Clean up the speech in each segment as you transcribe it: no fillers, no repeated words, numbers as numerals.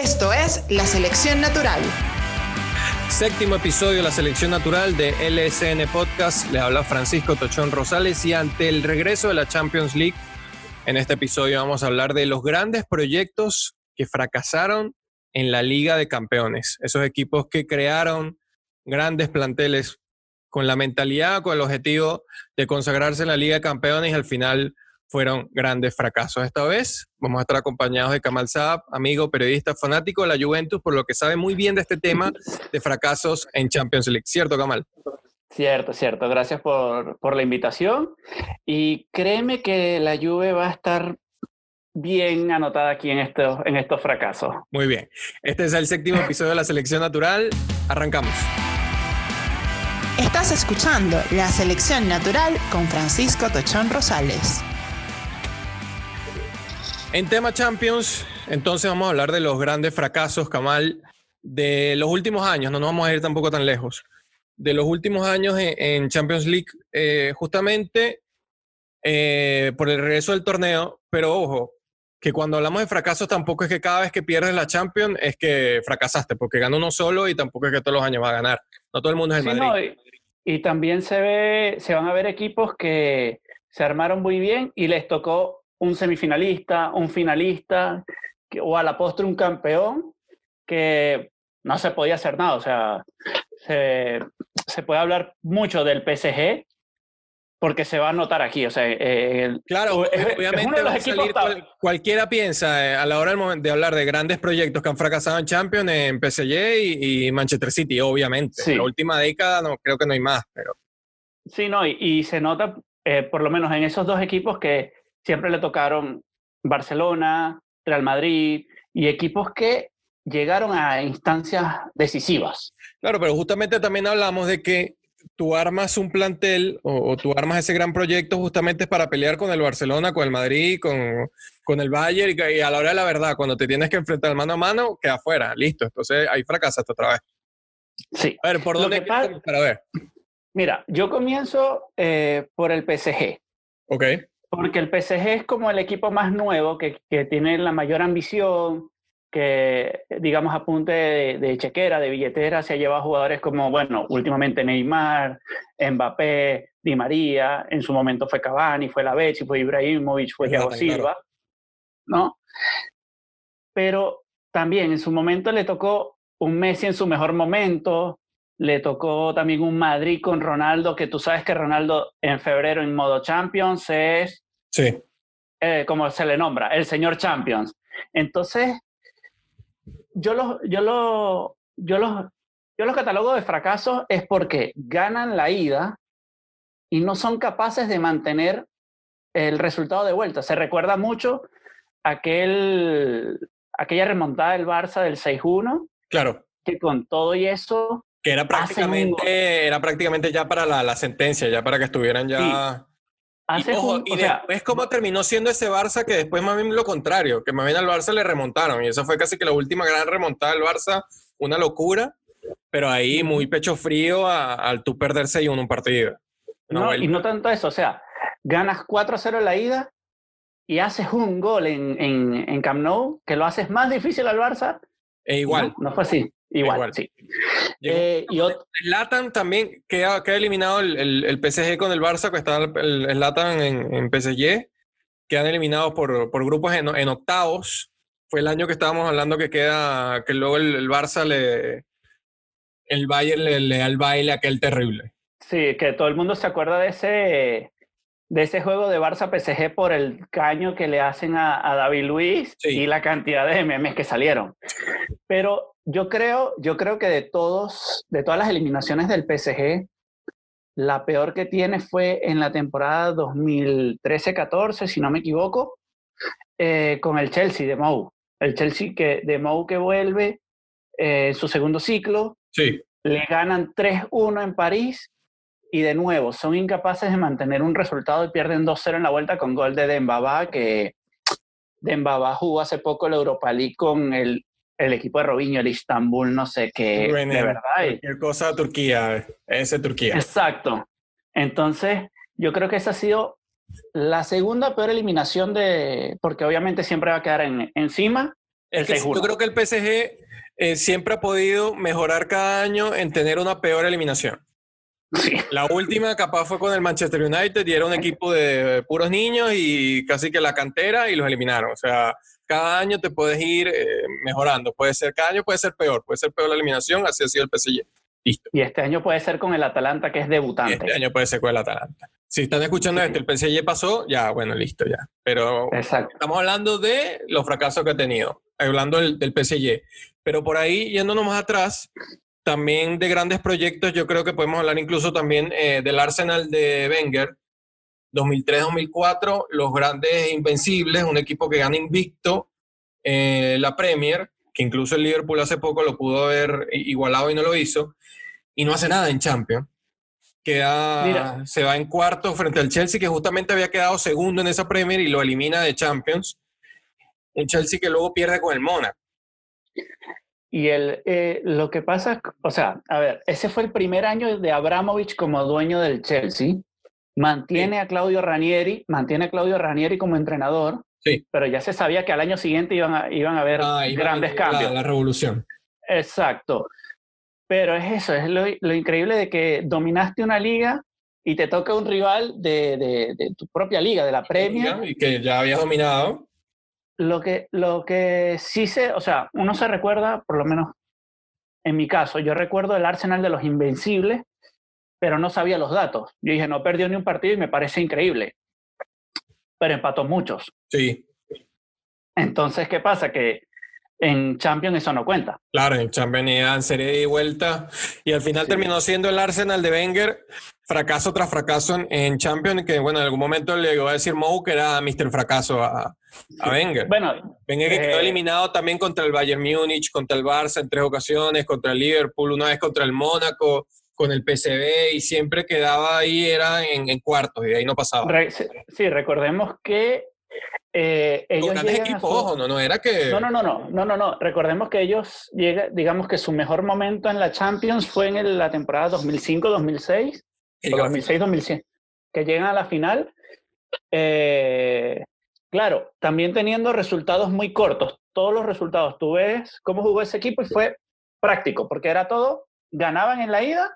Esto es La Selección Natural. Séptimo episodio de La Selección Natural de LSN Podcast. Les habla Francisco Tochón Rosales y ante el regreso de la Champions League, en este episodio vamos a hablar de los grandes proyectos que fracasaron en la Liga de Campeones. Esos equipos que crearon grandes planteles con la mentalidad, con el objetivo de consagrarse en la Liga de Campeones y al final fueron grandes fracasos. Esta vez vamos a estar acompañados de Kamal Saab, amigo, periodista, fanático de la Juventus, por lo que sabe muy bien de este tema de fracasos en Champions League. ¿Cierto, Kamal? Cierto. Gracias por la invitación. Y créeme que la Juve va a estar bien anotada aquí en estos fracasos. Muy bien. Este es el séptimo episodio de La Selección Natural. Arrancamos. Estás escuchando La Selección Natural con Francisco Tochón Rosales. En tema Champions, entonces vamos a hablar de los grandes fracasos, Kamal, de los últimos años. No nos vamos a ir tampoco tan lejos. De los últimos años en Champions League, justamente por el regreso del torneo. Pero ojo, que cuando hablamos de fracasos tampoco es que cada vez que pierdes la Champions es que fracasaste, porque gana uno solo y tampoco es que todos los años va a ganar. No todo el mundo es el Madrid. No, y también se van a ver equipos que se armaron muy bien y les tocó un semifinalista, un finalista, o a la postre un campeón, que no se podía hacer nada. O sea, se puede hablar mucho del PSG, porque se va a notar aquí. O sea, claro, obviamente es uno de los equipos cualquiera piensa a la hora de hablar de grandes proyectos que han fracasado en Champions, en PSG y Manchester City, obviamente. Sí. En la última década no, creo que no hay más. Pero... Sí, no, y se nota, por lo menos en esos dos equipos, que siempre le tocaron Barcelona, Real Madrid y equipos que llegaron a instancias decisivas. Claro, pero justamente también hablamos de que tú armas un plantel o tú armas ese gran proyecto justamente para pelear con el Barcelona, con el Madrid, con el Bayern y a la hora de la verdad, cuando te tienes que enfrentar mano a mano, queda afuera, listo. Entonces ahí fracasaste otra vez. Sí. A ver, ¿por dónde quieres comenzar? A ver. Mira, yo comienzo por el PSG. Ok. Porque el PSG es como el equipo más nuevo que tiene la mayor ambición, que digamos a punta de chequera, de billetera, se ha llevado jugadores como, bueno, últimamente Neymar, Mbappé, Di María, en su momento fue Cavani, fue Lavezzi, fue Ibrahimovic, fue Thiago Silva, claro. ¿No? Pero también en su momento le tocó un Messi en su mejor momento, le tocó también un Madrid con Ronaldo, que tú sabes que Ronaldo en febrero en modo Champions es, sí, como se le nombra, el señor Champions. Entonces, yo los catalogo de fracasos es porque ganan la ida y no son capaces de mantener el resultado de vuelta. Se recuerda mucho aquella remontada del Barça del 6-1. Claro. Que con todo y eso... Que era prácticamente ya para la sentencia, ya para que estuvieran ya... Sí. Después cómo terminó siendo ese Barça, que después más bien lo contrario, que más bien al Barça le remontaron, y esa fue casi que la última gran remontada del Barça, una locura, pero ahí muy pecho frío al tú perder 6-1 un partido. Y no tanto eso, o sea, ganas 4-0 en la ida y haces un gol en Camp Nou, que lo haces más difícil al Barça. E igual. No fue así. Igual, sí. Zlatan también queda eliminado el PSG con el Barça, que está el Zlatan en PSG, quedan eliminados por grupos en octavos. Fue el año que estábamos hablando que luego el Barça el Bayern le da el baile aquel terrible. Sí, que todo el mundo se acuerda de ese juego de Barça-PSG por el caño que le hacen a David Luiz, sí, y la cantidad de memes que salieron. Pero yo creo que de todas las eliminaciones del PSG, la peor que tiene fue en la temporada 2013-14, si no me equivoco, con el Chelsea de Mou. El Chelsea de Mou que vuelve en su segundo ciclo. Sí. Le ganan 3-1 en París y de nuevo son incapaces de mantener un resultado y pierden 2-0 en la vuelta con gol de Dembaba, que Dembaba jugó hace poco la Europa League con el equipo de Robinho, el Istanbul, no sé qué, de verdad. Cualquier cosa de Turquía, ese Turquía. Exacto. Entonces, yo creo que esa ha sido la segunda peor eliminación porque obviamente siempre va a quedar encima Es que yo creo que el PSG siempre ha podido mejorar cada año en tener una peor eliminación. Sí. La última capaz fue con el Manchester United y era un equipo de puros niños y casi que la cantera y los eliminaron. O sea, cada año te puedes ir mejorando. Cada año puede ser peor la eliminación, así ha sido el PSG. Listo. Y este año puede ser con el Atalanta, que es debutante. Y este año puede ser con el Atalanta. Si están escuchando esto, el PSG pasó, ya, bueno, listo, ya. Pero exacto, estamos hablando de los fracasos que ha tenido, hablando del PSG. Pero por ahí, yéndonos más atrás, también de grandes proyectos, yo creo que podemos hablar incluso también del Arsenal de Wenger, 2003-2004, los grandes invencibles, un equipo que gana invicto la Premier, que incluso el Liverpool hace poco lo pudo haber igualado y no lo hizo, y no hace nada en Champions. Se va en cuarto frente al Chelsea, que justamente había quedado segundo en esa Premier y lo elimina de Champions. Un Chelsea que luego pierde con el Mónaco. Y lo que pasa, o sea, a ver, ese fue el primer año de Abramovich como dueño del Chelsea. Mantiene a Claudio Ranieri como entrenador, sí, pero ya se sabía que al año siguiente iban a haber grandes cambios. La revolución. Exacto. Pero es eso, es lo increíble de que dominaste una liga y te toca un rival de tu propia liga, de la Premier. Y que ya habías dominado. Lo que sí o sea, uno se recuerda, por lo menos en mi caso, yo recuerdo el Arsenal de los Invencibles, pero no sabía los datos. Yo dije, no perdió ni un partido y me parece increíble. Pero empató muchos. Sí. Entonces, ¿qué pasa? Que en Champions eso no cuenta. Claro, en Champions en serie de ida y vuelta. Y al final terminó siendo el Arsenal de Wenger, fracaso tras fracaso en Champions, que bueno, en algún momento le iba a decir Mou que era Mr. Fracaso a Wenger. Bueno, Wenger que quedó eliminado también contra el Bayern Múnich, contra el Barça en 3 ocasiones, contra el Liverpool, una vez contra el Mónaco, con el PSV, y siempre quedaba ahí, era en cuartos, y de ahí no pasaba. Sí, recordemos que ellos grandes equipos, ojo, no era que... No. Recordemos que ellos digamos que su mejor momento en la Champions fue en la temporada 2005-2006, o 2006-2007, que llegan a la final. Claro, también teniendo resultados muy cortos. Todos los resultados, tú ves cómo jugó ese equipo y fue práctico, porque era todo, ganaban en la ida,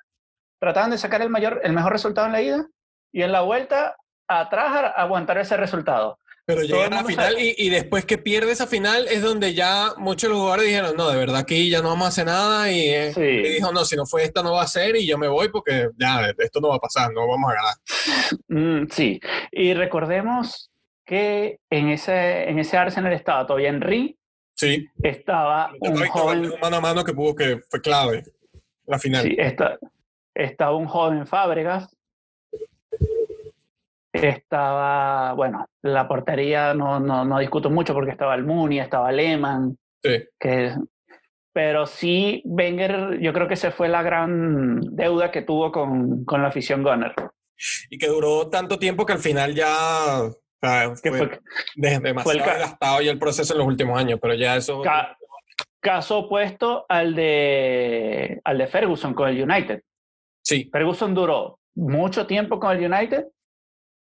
trataban de sacar el mejor resultado en la ida, y en la vuelta, atrás a aguantar ese resultado. Pero llegan a la final y después que pierde esa final es donde ya muchos de los jugadores dijeron, no, de verdad aquí ya no vamos a hacer nada, y dijo, no, si no fue esta no va a ser y yo me voy porque ya esto no va a pasar, no vamos a ganar. Sí, y recordemos que en ese Arsenal estaba todavía Henry, sí, estaba un joven mano a mano que fue clave la final. Sí, estaba un joven Fábregas. Estaba, bueno, la portería no discuto mucho porque estaba Almunia, estaba Lehmann. Sí. Pero sí, Wenger, yo creo que esa fue la gran deuda que tuvo con la afición Gunner. Y que duró tanto tiempo que al final ya fue demasiado gastado ya el proceso en los últimos años, pero ya eso... Caso opuesto al de Ferguson con el United. Sí. Ferguson duró mucho tiempo con el United,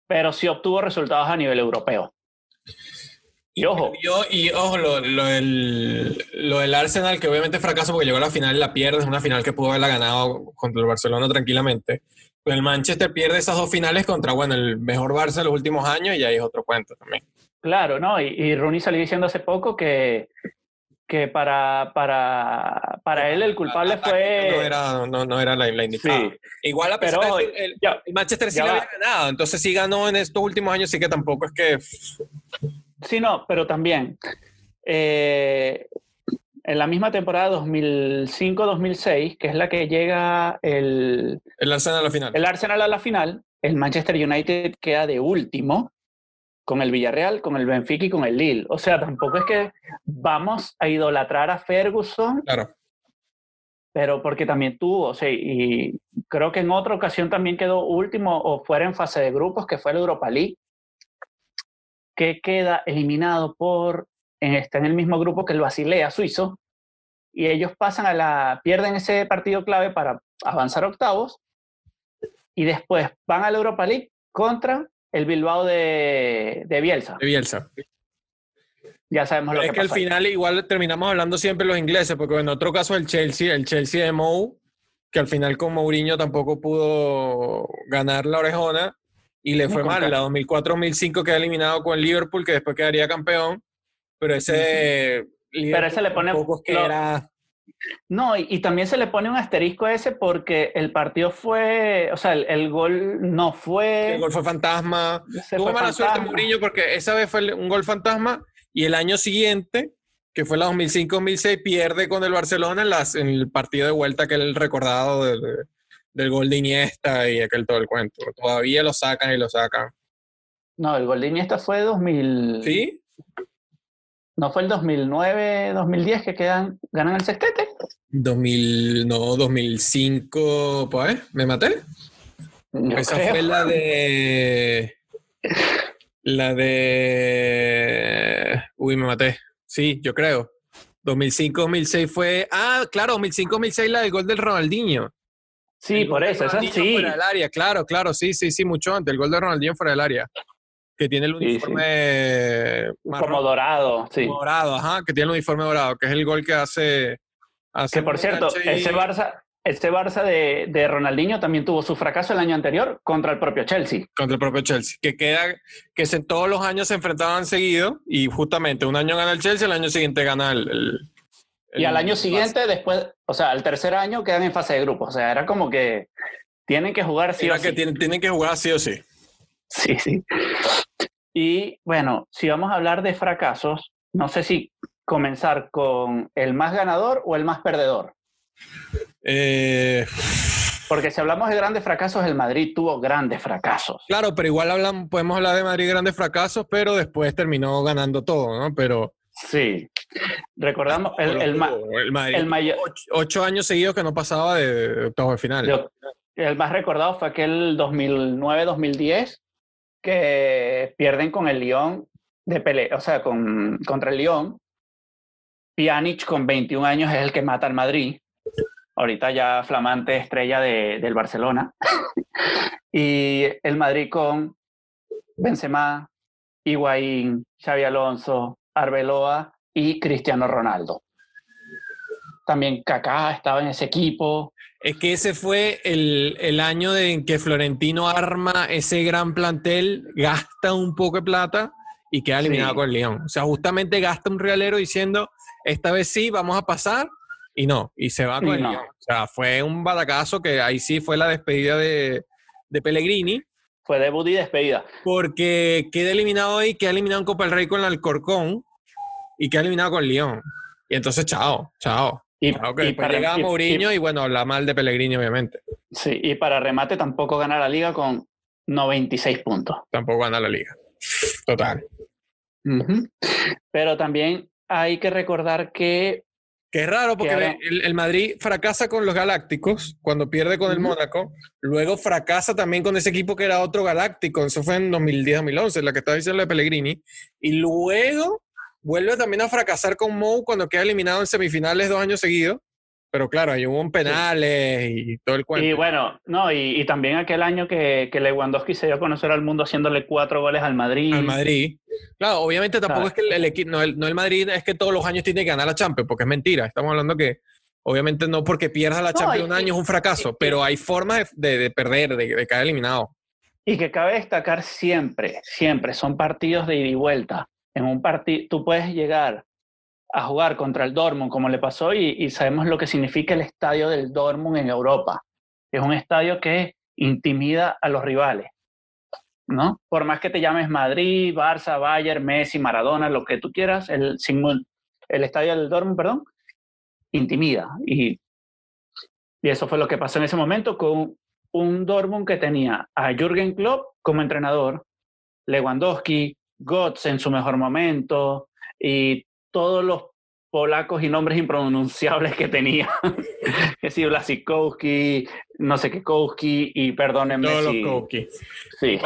pero sí obtuvo resultados a nivel europeo. Y ojo. Lo del Arsenal, que obviamente fracasó porque llegó a la final y la pierde, es una final que pudo haberla ganado contra el Barcelona tranquilamente. Pero el Manchester pierde esas 2 finales contra, bueno, el mejor Barça de los últimos años, y ahí es otro cuento también. Claro, ¿no? Y Rooney salió diciendo hace poco que para él el culpable fue... No era la indicada. Sí. Igual a pesar de eso, el Manchester sí lo había ganado, entonces sí ganó en estos últimos años, sí que tampoco es que... Sí, no, pero también en la misma temporada 2005-2006, que es la que llega el Arsenal a la final. El Arsenal a la final, el Manchester United queda de último con el Villarreal, con el Benfica y con el Lille. O sea, tampoco es que vamos a idolatrar a Ferguson. Claro. Pero porque también tuvo, o sea, y creo que en otra ocasión también quedó último o fuera en fase de grupos, que fue la Europa League, que queda eliminado está en el mismo grupo que el Basilea suizo, y ellos pierden ese partido clave para avanzar a octavos, y después van a la Europa League contra el Bilbao de Bielsa. ya sabemos Pero lo es que que al pasó ahí. final igual terminamos hablando siempre los ingleses, porque en otro caso el Chelsea de Mou, que al final con Mourinho tampoco pudo ganar la orejona y le Ni fue con mal. La 2004-2005 queda eliminado con el Liverpool, que después quedaría campeón, pero ese Pero Liverpool ese le pone, tampoco es que era... no, y también se le pone un asterisco a ese porque el partido fue, o sea, el gol no El fue, gol fue fantasma. se Tuvo fue mala suerte fantasma. Mourinho porque esa vez fue un gol fantasma y el año siguiente, que fue la 2005-2006, pierde con el Barcelona en el partido de vuelta que él recordado del gol de Iniesta y aquel todo el cuento. Todavía lo sacan y lo sacan. No, el gol de Iniesta fue 2000, ¿Sí? no fue el 2009, 2010 que ganan el sextete. 2005, pues, ¿me maté? Yo Esa creo. fue la de... Uy, me maté. Sí, yo creo. 2005-2006 fue... Ah, claro, 2005-2006 la del gol del Ronaldinho. Sí, El gol por de eso, esa Ronaldinho sí. fuera del área, claro, sí, mucho antes. El gol de Ronaldinho fuera del área. Que tiene el Sí, uniforme como dorado, sí. dorado, ajá, que tiene el uniforme dorado, que es el gol que hace Que por cierto, ese Barça de Ronaldinho también tuvo su fracaso el año anterior contra el propio Chelsea. contra el propio Chelsea, todos los años se enfrentaban seguido y justamente un año gana el Chelsea, el año siguiente gana Y al año Barça. siguiente, después, o sea, al tercer año quedan en fase de grupos. O sea, era como que tienen que jugar sí o Era que sí. tienen que jugar sí o sí. Sí, sí. Y bueno, si vamos a hablar de fracasos, no sé si comenzar con el más ganador o el más perdedor. Porque si hablamos de grandes fracasos, el Madrid tuvo grandes fracasos. Claro, pero igual podemos hablar de Madrid grandes fracasos, pero después terminó ganando todo, ¿no? Pero Sí. Recordamos el Madrid el mayor, 8 años seguidos que no pasaba de octavos de final. el más recordado fue aquel 2009-2010 que pierden con el Lyon de Pelé, o sea, contra el Lyon. Pjanic con 21 años es el que mata al Madrid. Ahorita ya flamante estrella del Barcelona. Y el Madrid con Benzema, Higuaín, Xavi Alonso, Arbeloa y Cristiano Ronaldo. También Kaká estaba en ese equipo. Es que ese fue el año en que Florentino arma ese gran plantel, gasta un poco de plata y queda eliminado con el Lyon. O sea, justamente gasta un realero diciendo, esta vez sí, vamos a pasar, y no, y se va con el Lyon. O sea, fue un batacazo que ahí sí fue la despedida de Pellegrini. Fue debut y despedida. Porque queda eliminado ahí, queda eliminado en Copa del Rey con el Alcorcón y queda eliminado con el Lyon. Y entonces, chao. Claro que después llegaba Mourinho y bueno, habla mal de Pellegrini, obviamente. Sí, y para remate tampoco gana la Liga con 96 puntos. Tampoco gana la Liga. Total. Pero también hay que recordar que... Que es raro porque el Madrid fracasa con los Galácticos cuando pierde con el Mónaco. Luego fracasa también con ese equipo que era otro Galáctico. Eso fue en 2010-2011, la que estaba diciendo de Pellegrini. Y luego vuelve también a fracasar con Mou cuando queda eliminado en semifinales 2 años seguidos. Pero claro, ahí hubo penales y todo el cuento. Y bueno, no, y también aquel año que Lewandowski se dio a conocer al mundo haciéndole 4 goles al Madrid. Al Madrid. Claro, obviamente tampoco es que el equipo, no el Madrid es que todos los años tiene que ganar la Champions, porque es mentira. Estamos hablando que obviamente no porque pierdas la Champions un año es un fracaso, pero hay formas de perder, de caer eliminado. Y que cabe destacar siempre, son partidos de ida y vuelta. En un partido, tú puedes llegar a jugar contra el Dortmund, como le pasó, y sabemos lo que significa el estadio del Dortmund en Europa. Es un estadio que intimida a los rivales, ¿no? Por más que te llames Madrid, Barça, Bayern, Messi, Maradona, lo que tú quieras, el estadio del Dortmund, perdón, intimida. Y eso fue lo que pasó en ese momento con un Dortmund que tenía a Jürgen Klopp como entrenador, Lewandowski, Götze en su mejor momento y todos los polacos y nombres impronunciables que tenía. Que sí, Błażkowski, no sé qué Kowski, y perdónenme todos si... los Kowski. Sí.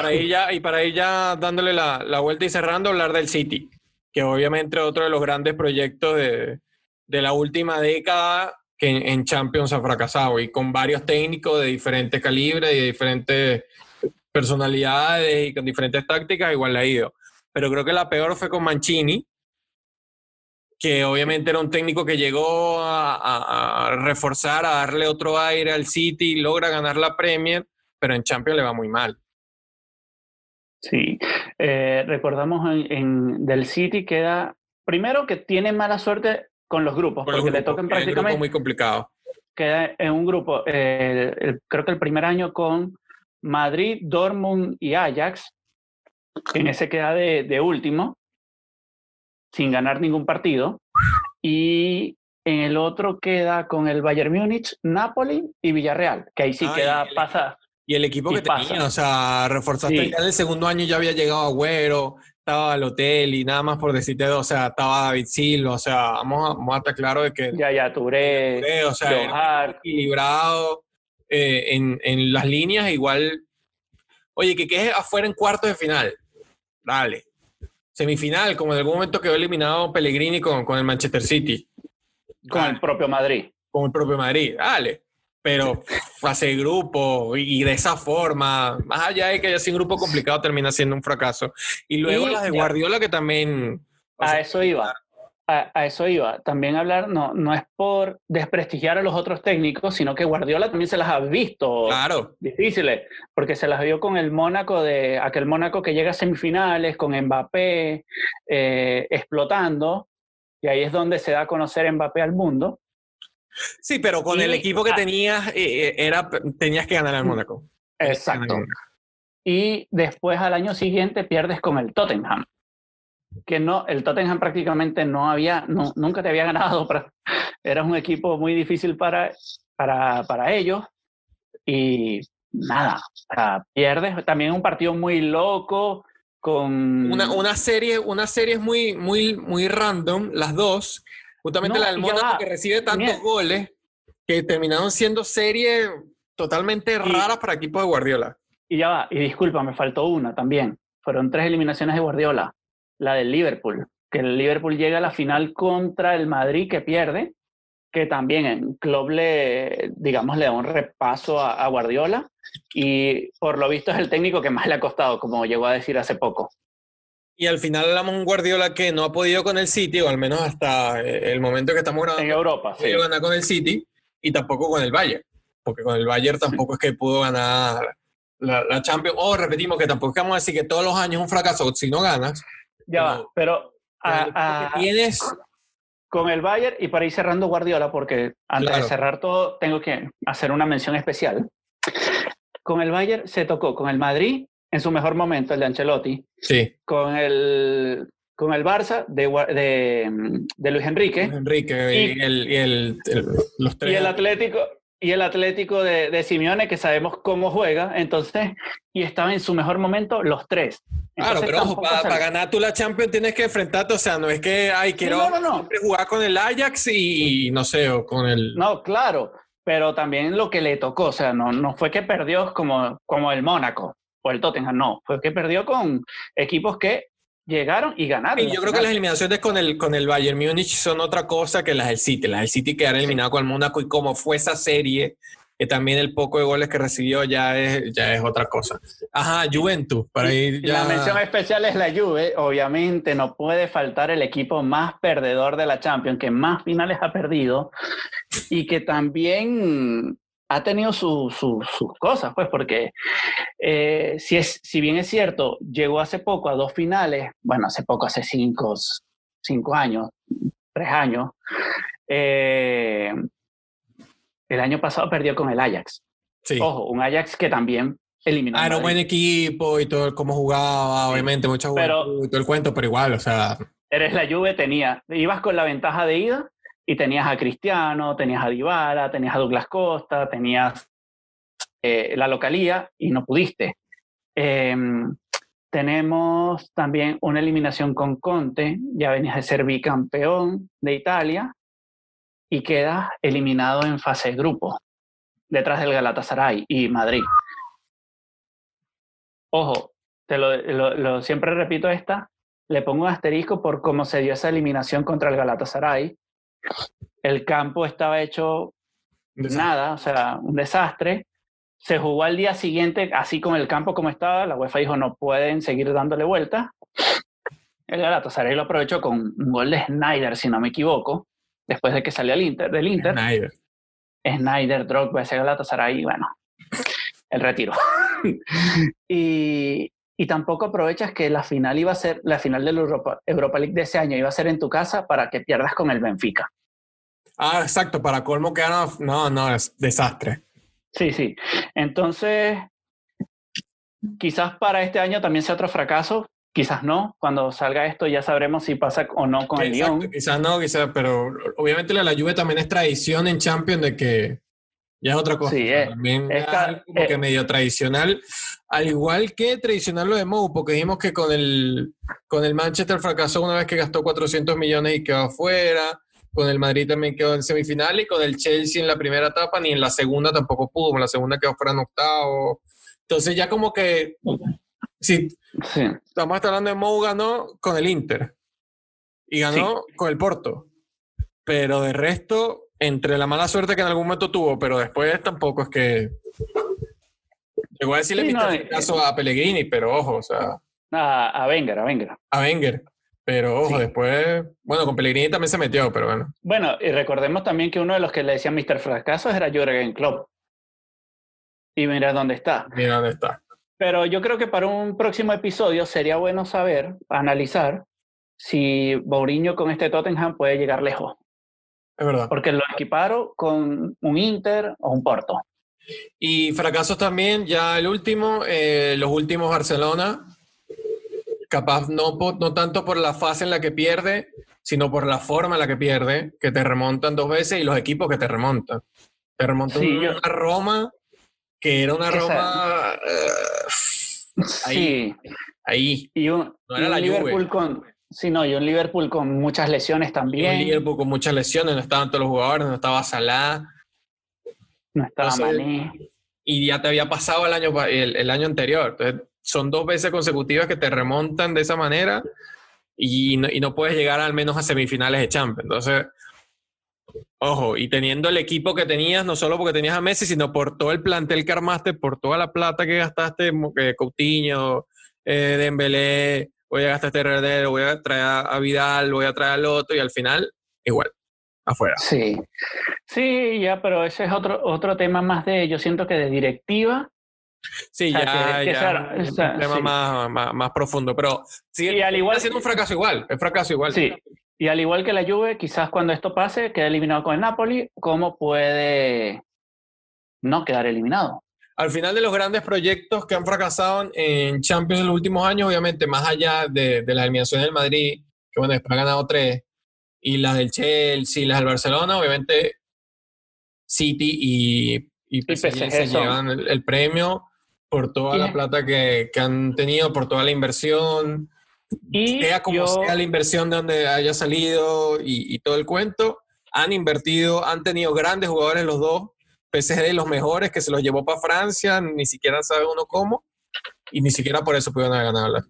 Y para ir ya dándole la vuelta y cerrando, hablar del City, que obviamente es otro de los grandes proyectos de la última década que en Champions ha fracasado, y con varios técnicos de diferentes calibres y de diferentes personalidades y con diferentes tácticas, igual le ha ido. Pero creo que la peor fue con Mancini, que obviamente era un técnico que llegó a reforzar, a darle otro aire al City, logra ganar la Premier, pero en Champions le va muy mal. Sí, recordamos del City queda, primero que tiene mala suerte con los grupos, porque le tocan prácticamente... Es un grupo muy complicado. Queda en un grupo, creo que el primer año con Madrid, Dortmund y Ajax, en ese queda de último, sin ganar ningún partido, y en el otro queda con el Bayern Múnich, Napoli y Villarreal, que ahí sí queda, pasa... Y el equipo que tenía, o sea, reforzaste ya en el segundo año, ya había llegado Agüero, estaba al hotel y nada más por decirte, o sea, estaba David Silva, o sea, vamos a estar claro de que... Touré, o sea, era equilibrado en las líneas, igual... Oye, que quede afuera en cuartos de final, dale. Semifinal, como en algún momento quedó eliminado Pellegrini con el Manchester City. Con el propio Madrid. Con el propio Madrid, dale. Pero fase de grupo y de esa forma, más allá de que haya sido un grupo complicado, termina siendo un fracaso. Y luego las de Guardiola que también... A eso iba. A eso iba. También hablar, no es por desprestigiar a los otros técnicos, sino que Guardiola también se las ha visto difíciles, porque se las vio con el Mónaco, aquel Mónaco que llega a semifinales, con Mbappé explotando, y ahí es donde se da a conocer Mbappé al mundo. Sí, pero con el equipo que tenías, tenías que ganar al Mónaco. Exacto. Y después al año siguiente pierdes con el Tottenham. Que no, el Tottenham prácticamente nunca te había ganado. Era un equipo muy difícil para ellos. Y nada, pierdes. También un partido muy loco. Con una serie muy, muy, muy random, las dos. Justamente la del Mónaco que recibe tantos goles que terminaron siendo series totalmente raras para equipos de Guardiola. Y ya va, y disculpa, me faltó una también. Fueron 3 eliminaciones de Guardiola. La del Liverpool, que el Liverpool llega a la final contra el Madrid que pierde, que también en Klopp le da un repaso a Guardiola y por lo visto es el técnico que más le ha costado, como llegó a decir hace poco. Y al final hablamos de un Guardiola que no ha podido con el City, o al menos hasta el momento que estamos grabando. En Europa, no pudo ganar con el City y tampoco con el Bayern, porque con el Bayern tampoco es que pudo ganar la Champions. Repetimos que tampoco es que vamos a decir que todos los años es un fracaso si no ganas. Pero tienes con el Bayern, y para ir cerrando Guardiola, porque antes de cerrar todo tengo que hacer una mención especial. Con el Bayern se tocó con el Madrid en su mejor momento, el de Ancelotti, con el Barça de Luis Enrique, los tres, y el Atlético de Simeone, que sabemos cómo juega, entonces, y estaba en su mejor momento los tres. Entonces, claro, pero ojo, para ganar tú la Champions tienes que enfrentarte, o sea, no es que, quiero siempre jugar con el Ajax y no sé, o con el... No, claro, pero también lo que le tocó, o sea, no fue que perdió como el Mónaco o el Tottenham, no, fue que perdió con equipos que llegaron y ganaron. Y yo creo que las eliminaciones con el Bayern Múnich son otra cosa que las del City. Las del City quedaron eliminadas con el Mónaco y como fue esa serie, que también el poco de goles que recibió ya es otra cosa. Ajá, Juventus. Para ir ya... La mención especial es la Juve. Obviamente no puede faltar el equipo más perdedor de la Champions, que más finales ha perdido y que también ha tenido sus cosas, pues, porque si bien es cierto, llegó hace poco a 2 finales, bueno, hace poco, hace 5 años, 3 años, el año pasado perdió con el Ajax. Sí. Ojo, un Ajax que también eliminó. Era un buen equipo y todo, cómo jugaba, obviamente, mucha juventud y todo el cuento, pero igual, o sea... Eres la Juve, ibas con la ventaja de ida y tenías a Cristiano, tenías a Dybala, tenías a Douglas Costa, tenías la localía y no pudiste. Tenemos también una eliminación con Conte, ya venías de ser bicampeón de Italia y quedas eliminado en fase de grupo, detrás del Galatasaray y Madrid. Ojo, siempre repito le pongo un asterisco por cómo se dio esa eliminación contra el Galatasaray. El campo estaba hecho nada, o sea, un desastre. Se jugó al día siguiente, así con el campo como estaba. La UEFA dijo, no pueden seguir dándole vueltas. El Galatasaray lo aprovechó con un gol de Snyder, si no me equivoco, después de que salió del Inter. Snyder, Drogba, ese Galatasaray, bueno, el retiro. y tampoco aprovechas que la final iba a ser, la final de la Europa League de ese año iba a ser en tu casa para que pierdas con el Benfica. Ah, exacto, para colmo que no, es desastre. Sí. Entonces, quizás para este año también sea otro fracaso, quizás no. Cuando salga esto ya sabremos si pasa o no con el Lyon. Quizás no, pero obviamente la Juve también es tradición en Champions de que ya es otra cosa. Sí, también es algo como que medio tradicional, al igual que tradicional lo de Mou, porque dijimos que con el Manchester fracasó una vez que gastó 400 millones y quedó afuera. Con el Madrid también quedó en semifinal y con el Chelsea en la primera etapa ni en la segunda tampoco pudo. En la segunda quedó fuera en octavo. Entonces ya como que sí. Estamos hablando de Mou ganó con el Inter y ganó con el Porto. Pero de resto, entre la mala suerte que en algún momento tuvo, pero después tampoco es que... Llegó a decirle caso a Pellegrini, pero ojo, o sea... A Wenger. A Wenger. Pero ojo, después, bueno, con Pellegrini también se metió, pero bueno. Bueno, y recordemos también que uno de los que le decían Mr. Fracaso era Jürgen Klopp. Y mira dónde está. Pero yo creo que para un próximo episodio sería bueno analizar si Mourinho con este Tottenham puede llegar lejos. Es verdad. Porque lo equiparon con un Inter o un Porto. Y fracasos también, ya el último, los últimos Barcelona. Capaz no tanto por la fase en la que pierde, sino por la forma en la que pierde, que te remontan 2 veces y los equipos que te remontan. Te remontan una Roma, que era una Roma... ahí. Y un Liverpool y un Liverpool con muchas lesiones también. Un Liverpool con muchas lesiones, no estaban todos los jugadores, no estaba Salah. No estaba Mané. Y ya te había pasado el año anterior. Entonces, son 2 veces consecutivas que te remontan de esa manera y no puedes llegar al menos a semifinales de Champions. Entonces, ojo, y teniendo el equipo que tenías, no solo porque tenías a Messi, sino por todo el plantel que armaste, por toda la plata que gastaste, Coutinho, Dembélé, voy a gastar este Herrero, voy a traer a Vidal, voy a traer al otro y al final, igual, afuera. Sí, ya, pero ese es otro tema más yo siento que de directiva. Sí, un tema más profundo, pero sigue siendo un fracaso igual, es fracaso igual. Sí, y al igual que la Juve, quizás cuando esto pase, quede eliminado con el Napoli, ¿cómo puede no quedar eliminado? Al final de los grandes proyectos que han fracasado en Champions en los últimos años, obviamente, más allá de la eliminación del Madrid, que bueno, después ha ganado 3, y las del Chelsea, y las del Barcelona, obviamente City y PSG se llevan el premio por toda la plata que han tenido, por toda la inversión, sea como sea la inversión de donde haya salido y todo el cuento. Han invertido, han tenido grandes jugadores los dos, PSG de los mejores, que se los llevó para Francia, ni siquiera sabe uno cómo, y ni siquiera por eso pudieron haber ganado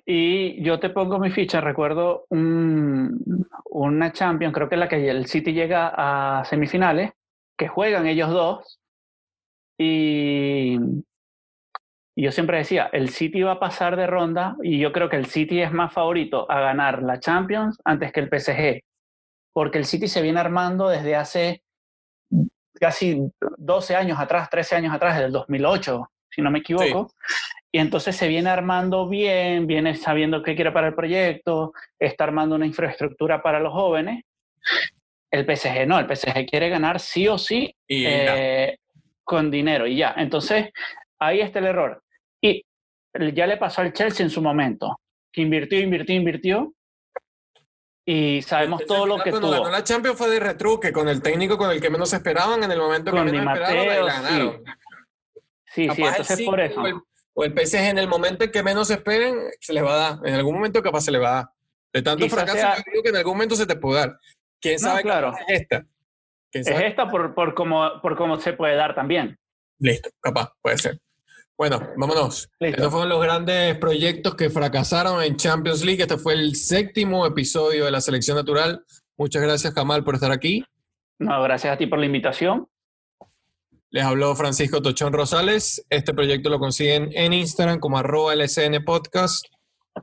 Y yo te pongo mi ficha, recuerdo una Champions, creo que es la que el City llega a semifinales, que juegan ellos dos, y yo siempre decía, el City va a pasar de ronda, y yo creo que el City es más favorito a ganar la Champions antes que el PSG, porque el City se viene armando desde hace casi 12 años atrás, 13 años atrás, desde el 2008, si no me equivoco, y entonces se viene armando bien, viene sabiendo qué quiere para el proyecto, está armando una infraestructura para los jóvenes. El PSG no, el PSG quiere ganar sí o sí con dinero y ya. Entonces, ahí está el error. Y ya le pasó al Chelsea en su momento, que invirtió, y sabemos todo lo que tuvo. Cuando ganó la Champions fue de retruque, con el técnico con el que menos esperaban, en el momento que menos esperaban, y la ganaron. Sí, entonces por eso. O el PSG en el momento en que menos esperen, se les va a dar. En algún momento capaz se les va a dar. De tanto fracaso, yo digo que en algún momento se te puede dar. ¿Quién sabe claro. Es esta? Es esta por cómo se puede dar también. Listo, capaz, puede ser. Bueno, vámonos. Estos fueron los grandes proyectos que fracasaron en Champions League. Este fue el 7º episodio de la Selección Natural. Muchas gracias, Kamal, por estar aquí. No, gracias a ti por la invitación. Les habló Francisco Tochón Rosales. Este proyecto lo consiguen en Instagram como @LSN Podcast.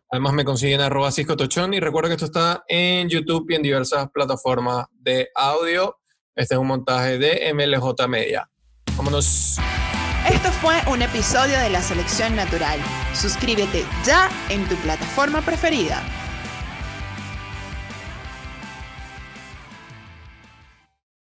Además me consiguen @CiscoTochón y recuerda que esto está en YouTube y en diversas plataformas de audio. Este es un montaje de MLJ Media. Vámonos. Esto fue un episodio de La Selección Natural. Suscríbete ya en tu plataforma preferida.